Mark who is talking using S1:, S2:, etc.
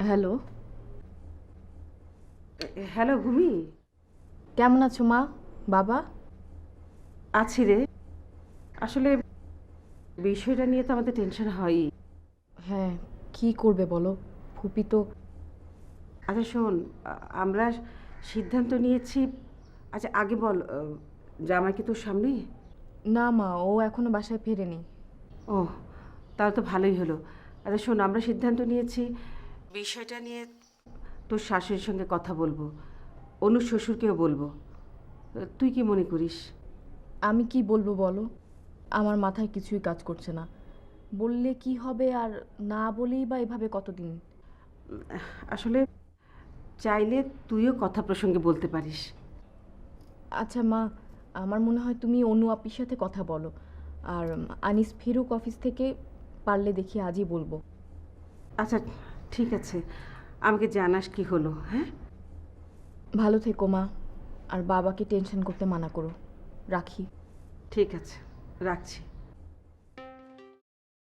S1: Hello.
S2: Hello ভূমি।
S1: কেমন আছো মা? বাবা?
S2: আছি রে। আসলে বিষয়টা নিয়ে তো আমাদের টেনশন হয়ই।
S1: হ্যাঁ, কি করবে বলো? ফুপি তো।
S2: আচ্ছা শোন, আমরা সিদ্ধান্ত নিয়েছি। আচ্ছা আগে বল, জামাই কি তোর সামনে?
S1: না মা, ও এখনো বাসায় ফেরেনি।
S2: ও, তাহলে তো ভালোই হলো। আচ্ছা শোন, আমরা সিদ্ধান্ত নিয়েছি বিষয়টা নিয়ে তোর শাশুড়ির সঙ্গে কথা বলবো, অনুর শ্বশুরকেও বলবো। তুই কি মনে করিস?
S1: আমি কি বলবো বলো? আমার মাথায় কিছুই কাজ করছে না। বললে কি হবে, আর না বলেই বা এভাবে কতদিন?
S2: আসলে চাইলে তুইও কথা প্রসঙ্গে বলতে পারিস।
S1: আচ্ছা মা, আমার মনে হয় তুমি অনু আপির সাথে কথা বলো। আর আনিস ফিরুক অফিস থেকে, পারলে দেখি আজই বলবো।
S2: আচ্ছা ঠিক আছে, আমাকে জানাস কি হলো, হ্যাঁ?
S1: ভালো থেকো মা, আর বাবাকে টেনশন করতে মানা করো। রাখি।
S2: ঠিক আছে, রাখছি।